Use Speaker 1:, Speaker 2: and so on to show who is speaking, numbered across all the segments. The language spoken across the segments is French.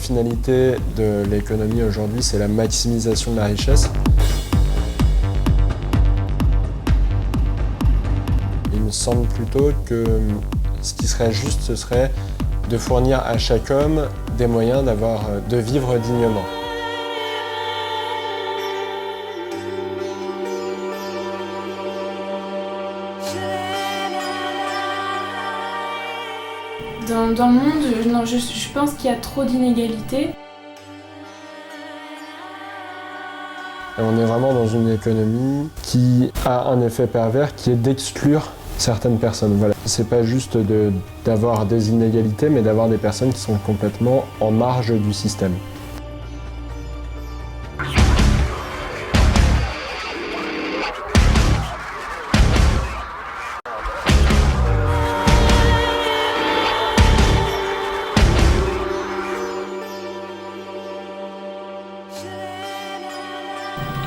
Speaker 1: finalité de l'économie aujourd'hui, c'est la maximisation de la richesse. Il me semble plutôt que ce qui serait juste, ce serait de fournir à chaque homme des moyens de vivre dignement.
Speaker 2: Dans le monde, non, je pense qu'il y a trop d'inégalités.
Speaker 1: On est vraiment dans une économie qui a un effet pervers qui est d'exclure certaines personnes. Voilà. C'est pas juste d'avoir des inégalités, mais d'avoir des personnes qui sont complètement en marge du système.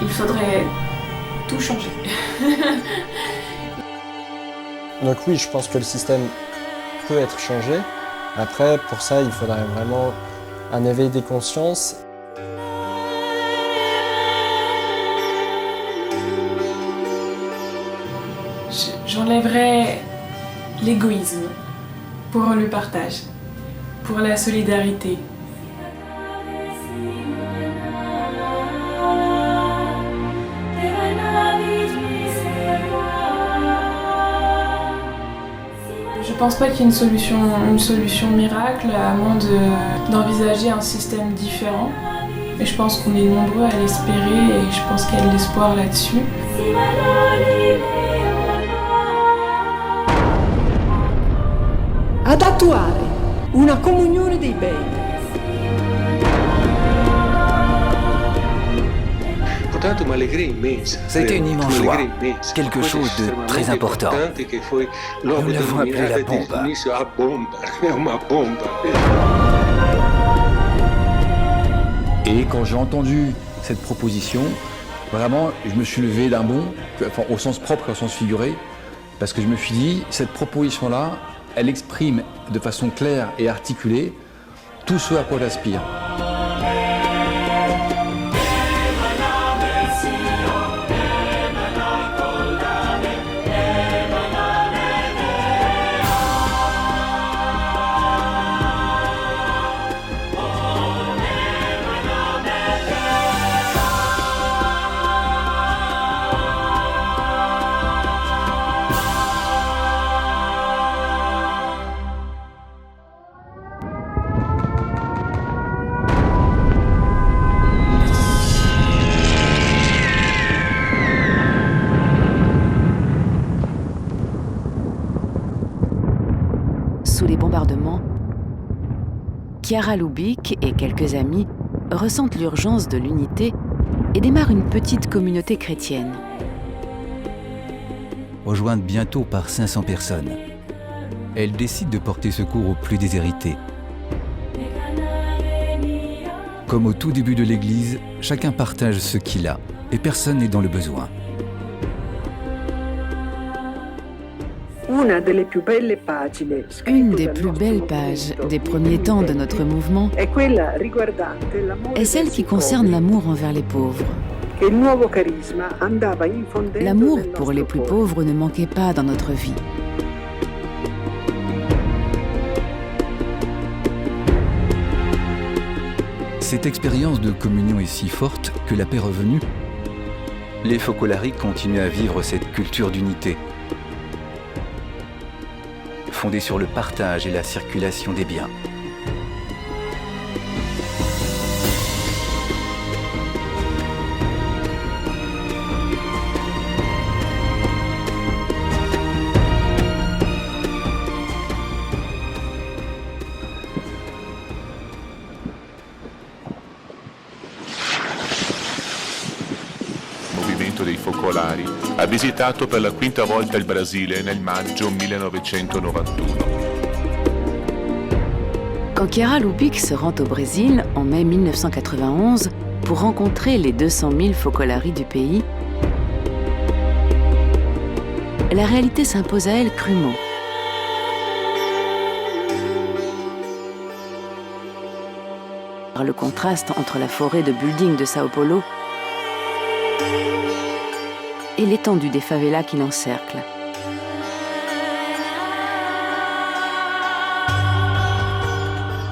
Speaker 2: Il faudrait tout changer.
Speaker 1: Donc oui, je pense que le système peut être changé. Après, pour ça, il faudrait vraiment un éveil des consciences.
Speaker 2: J'enlèverais l'égoïsme pour le partage, pour la solidarité. Je pense pas qu'il y ait une solution miracle, à moins d'envisager un système différent. Mais je pense qu'on est nombreux à l'espérer et je pense qu'il y a de l'espoir là-dessus.
Speaker 3: Ad attuare una comunione dei beni.
Speaker 4: Ça a été une immense joie, quelque chose de très important. Nous l'avons appelé la bombe.
Speaker 5: Et quand j'ai entendu cette proposition, vraiment, je me suis levé d'un bond, enfin, au sens propre et au sens figuré, parce que je me suis dit, cette proposition-là, elle exprime de façon claire et articulée tout ce à quoi j'aspire.
Speaker 6: Sous les bombardements, Chiara Lubich et quelques amis ressentent l'urgence de l'unité et démarrent une petite communauté chrétienne.
Speaker 7: Rejointe bientôt par 500 personnes, elle décide de porter secours aux plus déshérités. Comme au tout début de l'Église, chacun partage ce qu'il a et personne n'est dans le besoin.
Speaker 6: Une des plus belles pages des premiers temps de notre mouvement est celle qui concerne l'amour envers les pauvres. L'amour pour les plus pauvres ne manquait pas dans notre vie.
Speaker 7: Cette expérience de communion est si forte que la paix revenue, les Focolari continuent à vivre cette culture d'unité, fondée sur le partage et la circulation des biens.
Speaker 8: Dei Focolari ha visitato per la quinta volta il Brasile nel maggio 1991.
Speaker 6: Quand Chiara Lubich se rend au Brésil en mai 1991 pour rencontrer les 200 000 Focolari du pays, la réalité s'impose à elle crûment. par le contraste entre la forêt de buildings de Sao Paulo et l'étendue des favelas qui l'encerclent.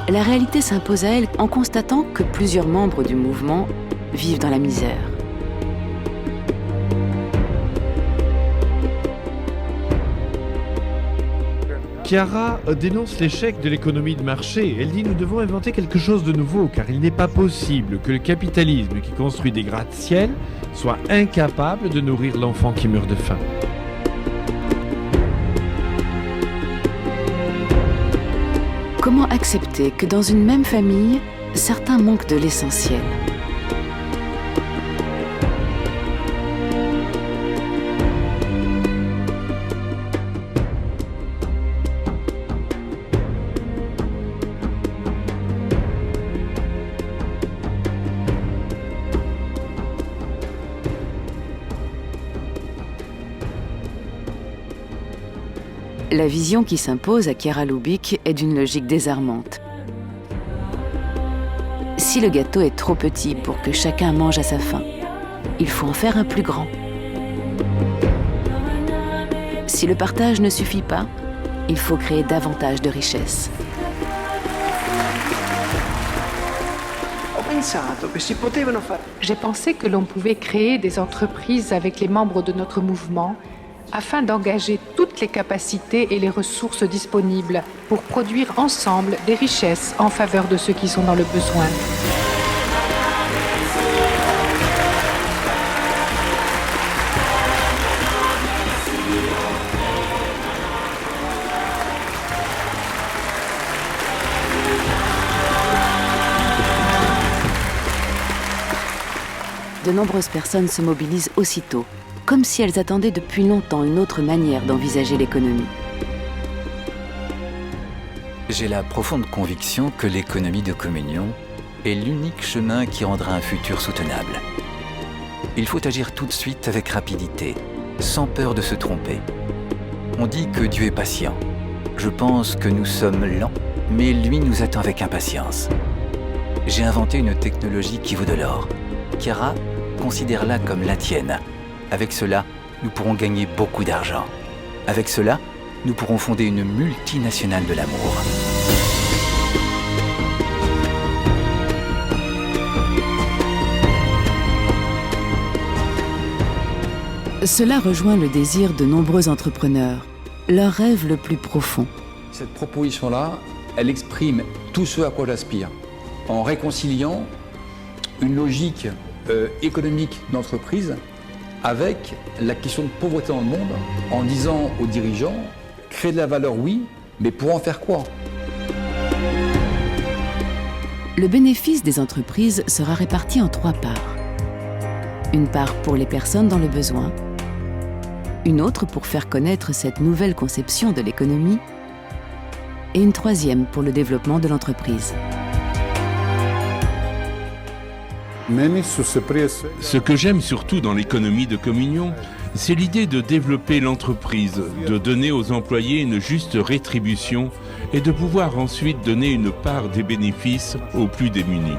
Speaker 6: La réalité s'impose à elle en constatant que plusieurs membres du mouvement vivent dans la misère.
Speaker 9: Chiara dénonce l'échec de l'économie de marché. Elle dit « Nous devons inventer quelque chose de nouveau car il n'est pas possible que le capitalisme qui construit des gratte-ciel soit incapable de nourrir l'enfant qui meurt de faim. »
Speaker 6: Comment accepter que dans une même famille, certains manquent de l'essentiel ? La vision qui s'impose à Chiara Lubich est d'une logique désarmante. Si le gâteau est trop petit pour que chacun mange à sa faim, il faut en faire un plus grand. Si le partage ne suffit pas, il faut créer davantage de richesses.
Speaker 10: J'ai pensé que l'on pouvait créer des entreprises avec les membres de notre mouvement afin d'engager toutes les capacités et les ressources disponibles pour produire ensemble des richesses en faveur de ceux qui sont dans le besoin.
Speaker 6: De nombreuses personnes se mobilisent aussitôt, comme si elles attendaient depuis longtemps une autre manière d'envisager l'économie.
Speaker 7: J'ai la profonde conviction que l'économie de communion est l'unique chemin qui rendra un futur soutenable. Il faut agir tout de suite avec rapidité, sans peur de se tromper. On dit que Dieu est patient. Je pense que nous sommes lents, mais lui nous attend avec impatience. J'ai inventé une technologie qui vaut de l'or. Chiara, considère-la comme la tienne. Avec cela, nous pourrons gagner beaucoup d'argent. Avec cela, nous pourrons fonder une multinationale de l'amour.
Speaker 6: Cela rejoint le désir de nombreux entrepreneurs, leur rêve le plus profond.
Speaker 5: Cette proposition-là, elle exprime tout ce à quoi j'aspire, en réconciliant une logique économique d'entreprise avec la question de pauvreté dans le monde, en disant aux dirigeants, créer de la valeur, oui, mais pour en faire quoi ?
Speaker 6: Le bénéfice des entreprises sera réparti en 3 parts. Une part pour les personnes dans le besoin, une autre pour faire connaître cette nouvelle conception de l'économie, et une 3e pour le développement de l'entreprise.
Speaker 11: Ce que j'aime surtout dans l'économie de communion, c'est l'idée de développer l'entreprise, de donner aux employés une juste rétribution et de pouvoir ensuite donner une part des bénéfices aux plus démunis.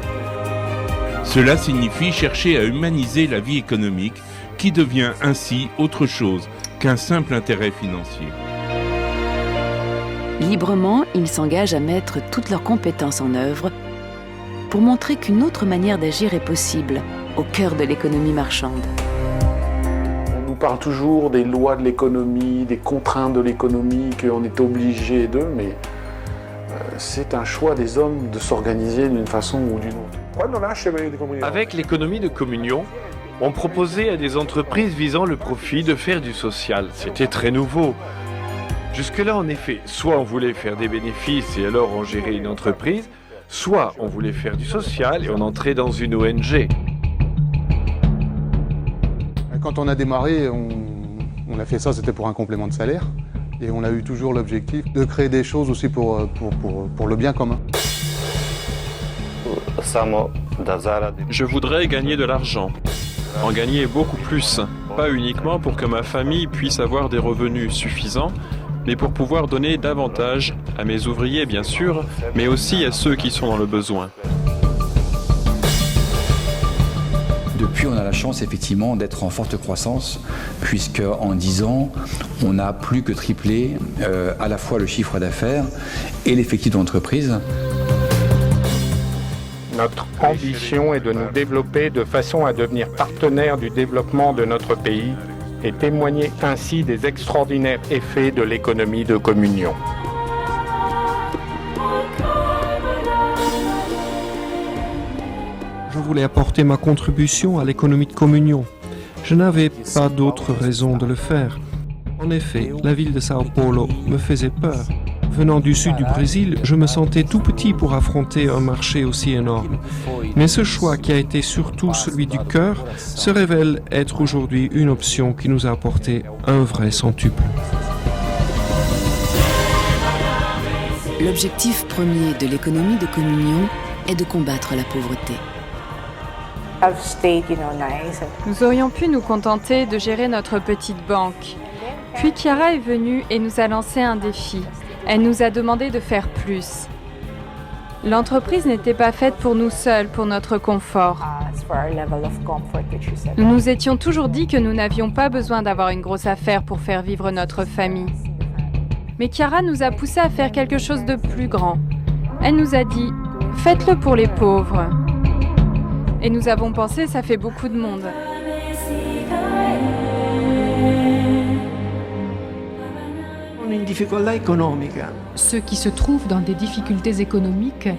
Speaker 11: Cela signifie chercher à humaniser la vie économique qui devient ainsi autre chose qu'un simple intérêt financier.
Speaker 6: Librement, ils s'engagent à mettre toutes leurs compétences en œuvre pour montrer qu'une autre manière d'agir est possible au cœur de l'économie marchande.
Speaker 12: On nous parle toujours des lois de l'économie, des contraintes de l'économie, qu'on est obligé d'eux, mais c'est un choix des hommes de s'organiser d'une façon ou d'une autre.
Speaker 9: Avec l'économie de communion, on proposait à des entreprises visant le profit de faire du social. C'était très nouveau. Jusque-là, en effet, soit on voulait faire des bénéfices et alors on gérait une entreprise, soit on voulait faire du social et on entrait dans une ONG.
Speaker 13: Quand on a démarré, on a fait ça, c'était pour un complément de salaire. Et on a eu toujours l'objectif de créer des choses aussi pour le bien commun.
Speaker 14: Je voudrais gagner de l'argent, en gagner beaucoup plus, pas uniquement pour que ma famille puisse avoir des revenus suffisants, mais pour pouvoir donner davantage à mes ouvriers bien sûr, mais aussi à ceux qui sont dans le besoin.
Speaker 5: Depuis, on a la chance effectivement d'être en forte croissance, puisque en 10 ans, on a plus que triplé à la fois le chiffre d'affaires et l'effectif de l'entreprise.
Speaker 15: Notre ambition est de nous développer de façon à devenir partenaire du développement de notre pays et témoigner ainsi des extraordinaires effets de l'économie de communion.
Speaker 16: Je voulais apporter ma contribution à l'économie de communion. Je n'avais pas d'autre raison de le faire. En effet, la ville de Sao Paulo me faisait peur. Venant du sud du Brésil, je me sentais tout petit pour affronter un marché aussi énorme. Mais ce choix qui a été surtout celui du cœur se révèle être aujourd'hui une option qui nous a apporté un vrai centuple.
Speaker 6: L'objectif premier de l'économie de communion est de combattre la pauvreté.
Speaker 17: Nous aurions pu nous contenter de gérer notre petite banque. Puis Chiara est venue et nous a lancé un défi. Elle nous a demandé de faire plus. L'entreprise n'était pas faite pour nous seuls, pour notre confort. Nous nous étions toujours dit que nous n'avions pas besoin d'avoir une grosse affaire pour faire vivre notre famille. Mais Chiara nous a poussés à faire quelque chose de plus grand. Elle nous a dit « Faites-le pour les pauvres ». Et nous avons pensé, ça fait beaucoup de monde.
Speaker 10: Ceux qui se trouvent dans des difficultés économiques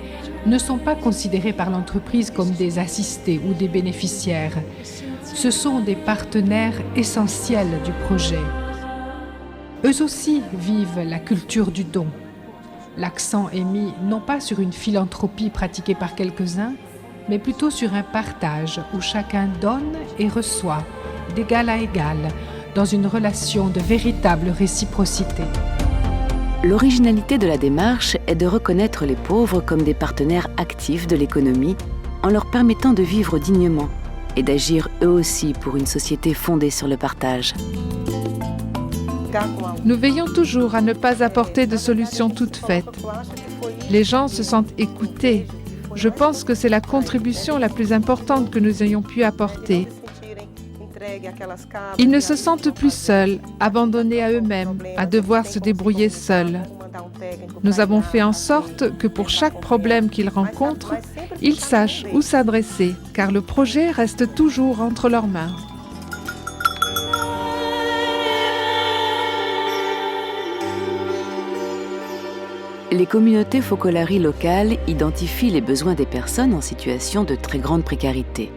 Speaker 10: ne sont pas considérés par l'entreprise comme des assistés ou des bénéficiaires. Ce sont des partenaires essentiels du projet. Eux aussi vivent la culture du don. L'accent est mis non pas sur une philanthropie pratiquée par quelques-uns, mais plutôt sur un partage où chacun donne et reçoit, d'égal à égal, dans une relation de véritable réciprocité.
Speaker 6: L'originalité de la démarche est de reconnaître les pauvres comme des partenaires actifs de l'économie en leur permettant de vivre dignement et d'agir eux aussi pour une société fondée sur le partage.
Speaker 18: Nous veillons toujours à ne pas apporter de solutions toutes faites. Les gens se sentent écoutés. Je pense que c'est la contribution la plus importante que nous ayons pu apporter. Ils ne se sentent plus seuls, abandonnés à eux-mêmes, à devoir se débrouiller seuls. Nous avons fait en sorte que pour chaque problème qu'ils rencontrent, ils sachent où s'adresser, car le projet reste toujours entre leurs mains.
Speaker 6: Les communautés focolari locales identifient les besoins des personnes en situation de très grande précarité.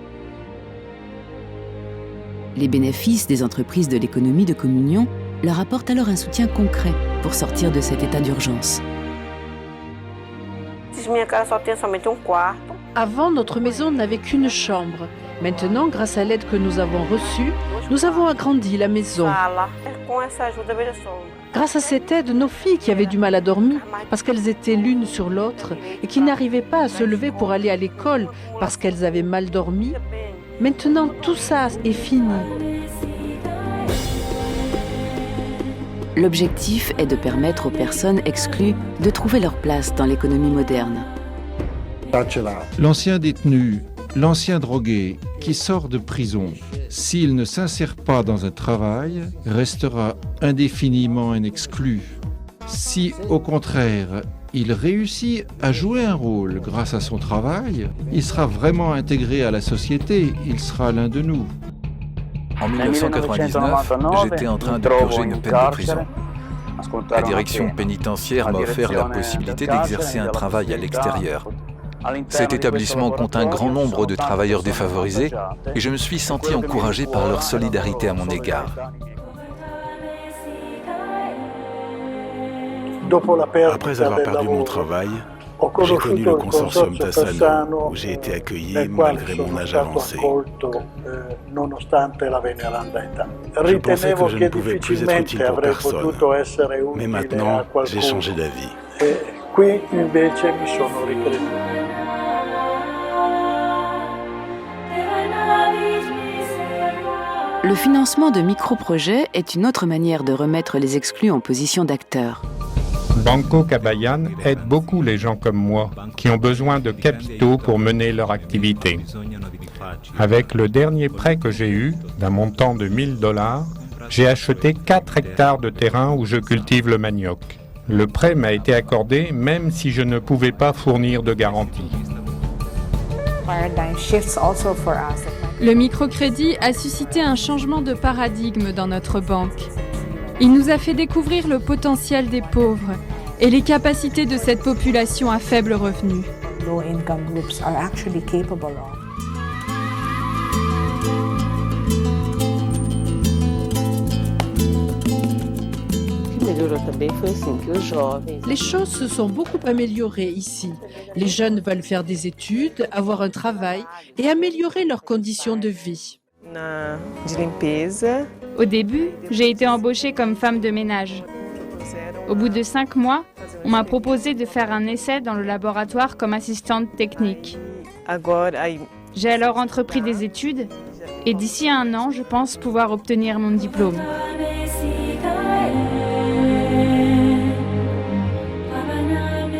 Speaker 6: Les bénéfices des entreprises de l'économie de communion leur apportent alors un soutien concret pour sortir de cet état d'urgence.
Speaker 3: Avant, notre maison n'avait qu'une chambre. Maintenant, grâce à l'aide que nous avons reçue, nous avons agrandi la maison. Grâce à cette aide, nos filles qui avaient du mal à dormir parce qu'elles étaient l'une sur l'autre et qui n'arrivaient pas à se lever pour aller à l'école parce qu'elles avaient mal dormi, maintenant tout ça est fini.
Speaker 6: L'objectif est de permettre aux personnes exclues de trouver leur place dans l'économie moderne.
Speaker 19: L'ancien détenu, l'ancien drogué qui sort de prison, s'il ne s'insère pas dans un travail, restera indéfiniment un exclu. Si, au contraire, il réussit à jouer un rôle grâce à son travail, il sera vraiment intégré à la société, il sera l'un de nous.
Speaker 7: En 1999, j'étais en train de purger une peine de prison. La direction pénitentiaire m'a offert la possibilité d'exercer un travail à l'extérieur. Cet établissement compte un grand nombre de travailleurs défavorisés et je me suis senti encouragé par leur solidarité à mon égard.
Speaker 20: Après avoir perdu mon travail, j'ai connu le consortium Tassano où j'ai été accueilli malgré mon âge avancé. Je pensais que je ne pouvais plus être utile pour personne, mais maintenant j'ai changé d'avis.
Speaker 6: Le financement de micro-projets est une autre manière de remettre les exclus en position d'acteurs.
Speaker 15: Banco Cabayan aide beaucoup les gens comme moi qui ont besoin de capitaux pour mener leur activité. Avec le dernier prêt que j'ai eu, d'un montant de $1000, j'ai acheté 4 hectares de terrain où je cultive le manioc. Le prêt m'a été accordé même si je ne pouvais pas fournir de garantie.
Speaker 17: Le microcrédit a suscité un changement de paradigme dans notre banque. Il nous a fait découvrir le potentiel des pauvres et les capacités de cette population à faible revenu.
Speaker 3: Les choses se sont beaucoup améliorées ici. Les jeunes veulent faire des études, avoir un travail et améliorer leurs conditions de vie.
Speaker 17: Au début, j'ai été embauchée comme femme de ménage. Au bout de 5 mois, on m'a proposé de faire un essai dans le laboratoire comme assistante technique. J'ai alors entrepris des études et d'ici 1 an, je pense pouvoir obtenir mon diplôme.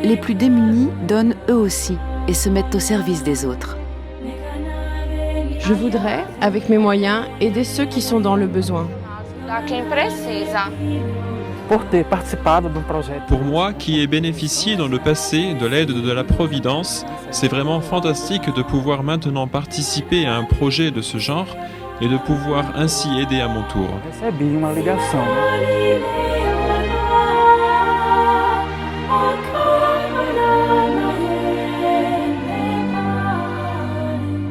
Speaker 6: Les plus démunis donnent eux aussi et se mettent au service des autres.
Speaker 21: Je voudrais, avec mes moyens, aider ceux qui sont dans le besoin.
Speaker 14: Pour moi, qui ai bénéficié dans le passé de l'aide de la Providence, c'est vraiment fantastique de pouvoir maintenant participer à un projet de ce genre et de pouvoir ainsi aider à mon tour.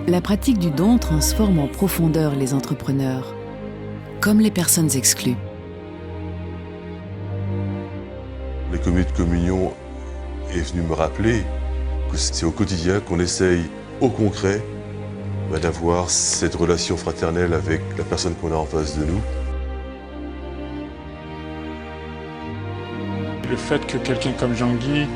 Speaker 6: La pratique du don transforme en profondeur les entrepreneurs, comme les personnes exclues.
Speaker 22: L'économie de communion est venue me rappeler que c'est au quotidien qu'on essaye, au concret, d'avoir cette relation fraternelle avec la personne qu'on a en face de nous.
Speaker 12: Le fait que quelqu'un comme Jean-Guy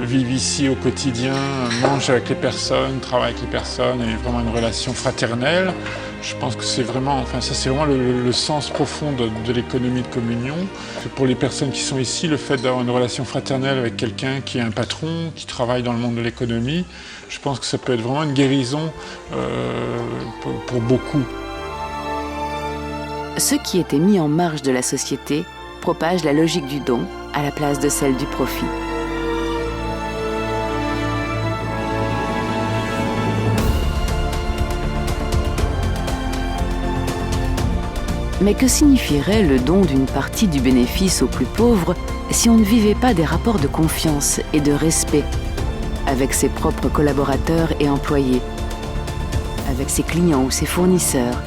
Speaker 12: vive ici au quotidien, mange avec les personnes, travaille avec les personnes, et vraiment une relation fraternelle, je pense que c'est vraiment, c'est vraiment le sens profond de l'économie de communion. Pour les personnes qui sont ici, le fait d'avoir une relation fraternelle avec quelqu'un qui est un patron, qui travaille dans le monde de l'économie, je pense que ça peut être vraiment une guérison pour beaucoup.
Speaker 6: Ceux qui étaient mis en marge de la société propagent la logique du don à la place de celle du profit. Mais que signifierait le don d'une partie du bénéfice aux plus pauvres si on ne vivait pas des rapports de confiance et de respect avec ses propres collaborateurs et employés, avec ses clients ou ses fournisseurs,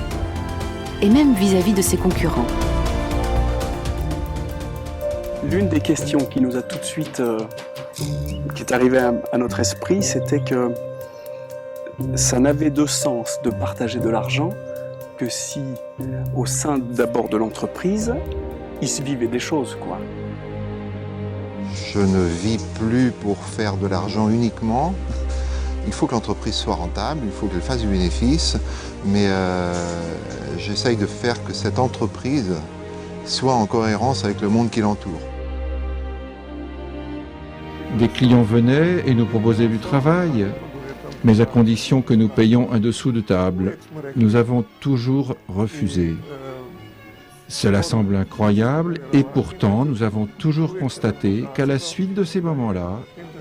Speaker 6: et même vis-à-vis de ses concurrents?
Speaker 23: L'une des questions qui nous a tout de suite, qui est arrivée à notre esprit, c'était que ça n'avait de sens de partager de l'argent que si, au sein d'abord de l'entreprise, il se vivait des choses, quoi.
Speaker 24: Je ne vis plus pour faire de l'argent uniquement. Il faut que l'entreprise soit rentable, il faut qu'elle fasse du bénéfice, mais j'essaye de faire que cette entreprise soit en cohérence avec le monde qui l'entoure.
Speaker 19: Des clients venaient et nous proposaient du travail, mais à condition que nous payions un dessous de table. Nous avons toujours refusé. Cela semble incroyable et pourtant nous avons toujours constaté qu'à la suite de ces moments-là,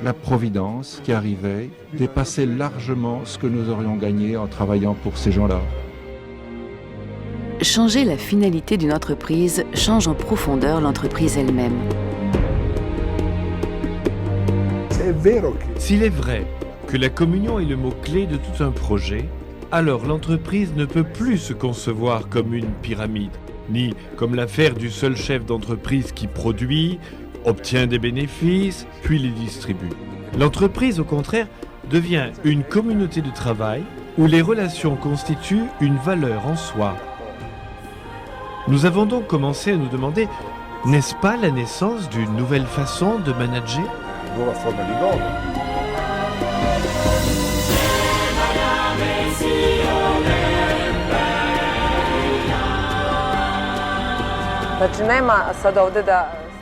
Speaker 19: la providence qui arrivait dépassait largement ce que nous aurions gagné en travaillant pour ces gens-là.
Speaker 6: Changer la finalité d'une entreprise change en profondeur l'entreprise elle-même.
Speaker 9: S'il est vrai que la communion est le mot-clé de tout un projet, alors l'entreprise ne peut plus se concevoir comme une pyramide, ni comme l'affaire du seul chef d'entreprise qui produit, obtient des bénéfices, puis les distribue. L'entreprise, au contraire, devient une communauté de travail où les relations constituent une valeur en soi. Nous avons donc commencé à nous demander, n'est-ce pas la naissance d'une nouvelle façon de manager ?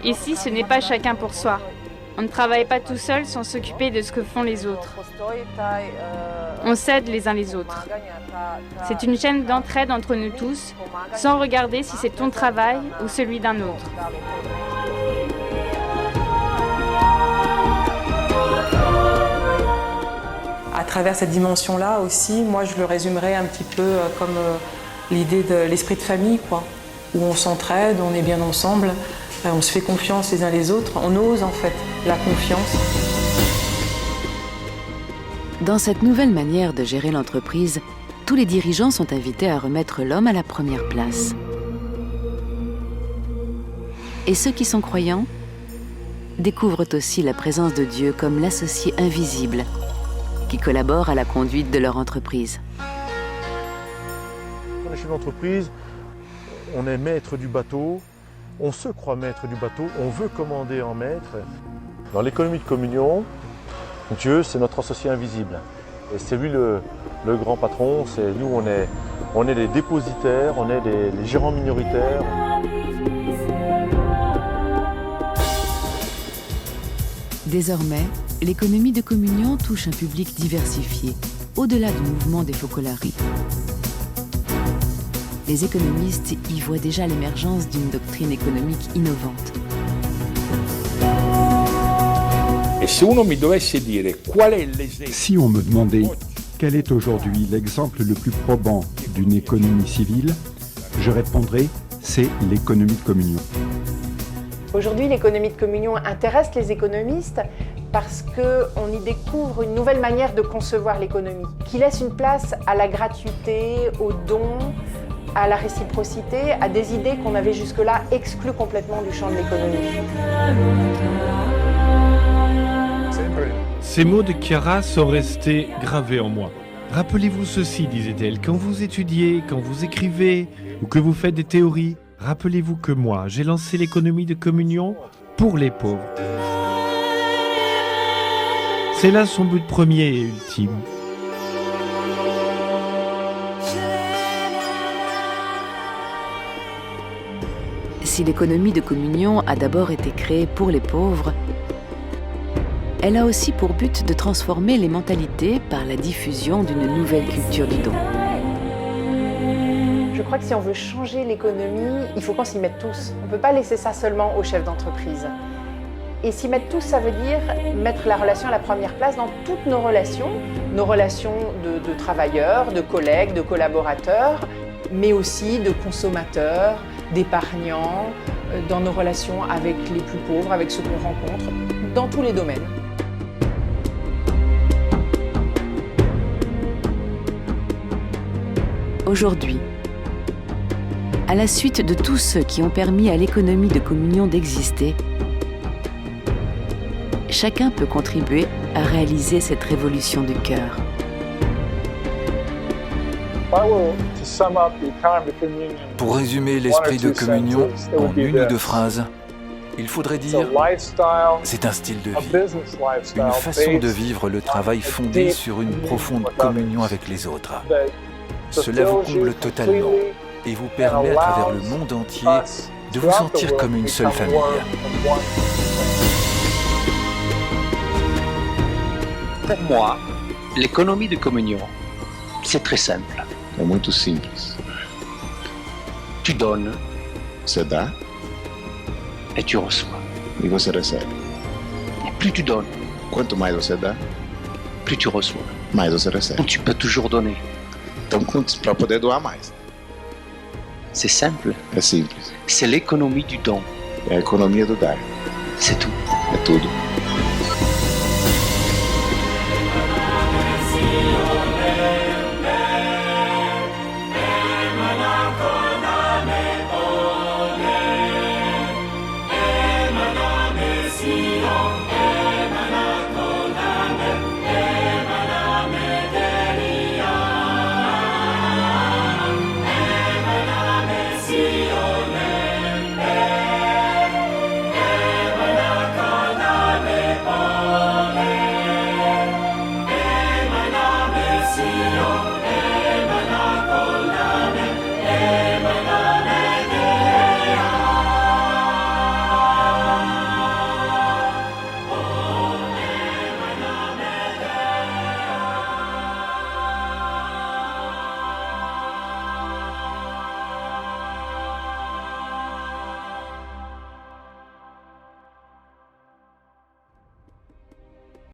Speaker 17: Ici, ce n'est pas chacun pour soi. On ne travaille pas tout seul sans s'occuper de ce que font les autres.
Speaker 1: On s'aide les uns les autres. C'est une chaîne d'entraide entre nous tous, sans regarder si c'est ton travail ou celui d'un autre.
Speaker 2: À travers cette dimension-là aussi, moi je le résumerais un petit peu comme l'idée de l'esprit de famille, quoi, où on s'entraide, on est bien ensemble, on se fait confiance les uns les autres, on ose en fait la confiance.
Speaker 6: Dans cette nouvelle manière de gérer l'entreprise, tous les dirigeants sont invités à remettre l'homme à la première place. Et ceux qui sont croyants découvrent aussi la présence de Dieu comme l'associé invisible qui collabore à la conduite de leur entreprise.
Speaker 4: On est chez l'entreprise, on est maître du bateau, on se croit maître du bateau, on veut commander en maître. Dans l'économie de communion, Dieu, c'est notre associé invisible. Et c'est lui le grand patron, c'est nous, on est les dépositaires, on est les gérants minoritaires.
Speaker 6: Désormais, l'économie de communion touche un public diversifié, au-delà du mouvement des focolari. Les économistes y voient déjà l'émergence d'une doctrine économique innovante.
Speaker 8: Si on me demandait quel est aujourd'hui l'exemple le plus probant d'une économie civile, je répondrais c'est l'économie de communion.
Speaker 25: Aujourd'hui, l'économie de communion intéresse les économistes parce qu'on y découvre une nouvelle manière de concevoir l'économie, qui laisse une place à la gratuité, au don, à la réciprocité, à des idées qu'on avait jusque-là exclues complètement du champ de l'économie.
Speaker 9: Ces mots de Chiara sont restés gravés en moi. Rappelez-vous ceci, disait-elle, quand vous étudiez, quand vous écrivez ou que vous faites des théories, rappelez-vous que moi, j'ai lancé l'économie de communion pour les pauvres. C'est là son but premier et ultime.
Speaker 6: Si l'économie de communion a d'abord été créée pour les pauvres, elle a aussi pour but de transformer les mentalités par la diffusion d'une nouvelle culture du don.
Speaker 25: Je crois que si on veut changer l'économie, il faut qu'on s'y mette tous. On ne peut pas laisser ça seulement aux chefs d'entreprise. Et s'y mettre tous, ça veut dire mettre la relation à la première place dans toutes nos relations de travailleurs, de collègues, de collaborateurs, mais aussi de consommateurs, d'épargnants, dans nos relations avec les plus pauvres, avec ceux qu'on rencontre, dans tous les domaines.
Speaker 6: Aujourd'hui, à la suite de tous ceux qui ont permis à l'économie de communion d'exister, chacun peut contribuer à réaliser cette révolution du cœur.
Speaker 7: Pour résumer l'esprit de communion en une ou deux phrases, il faudrait dire c'est un style de vie, une façon de vivre le travail fondé sur une profonde communion avec les autres. Cela vous comble totalement et vous permet à travers le monde entier de vous sentir comme une seule famille.
Speaker 26: Pour moi, l'économie de communion, c'est très simple.
Speaker 27: É muito simples.
Speaker 26: Tu donnes,
Speaker 27: Você dá
Speaker 26: et tu reçois.
Speaker 27: e você recebe.
Speaker 26: Et plus tu donnes,
Speaker 27: Quanto mais você dá,
Speaker 26: plus tu reçois.
Speaker 27: mais você recebe.
Speaker 26: Donc tu peux toujours donner.
Speaker 27: Então, para poder doar mais.
Speaker 26: C'est simple.
Speaker 27: É simples.
Speaker 26: C'est l'économie du don.
Speaker 27: É a economia do dar.
Speaker 26: C'est tout.
Speaker 27: É tudo.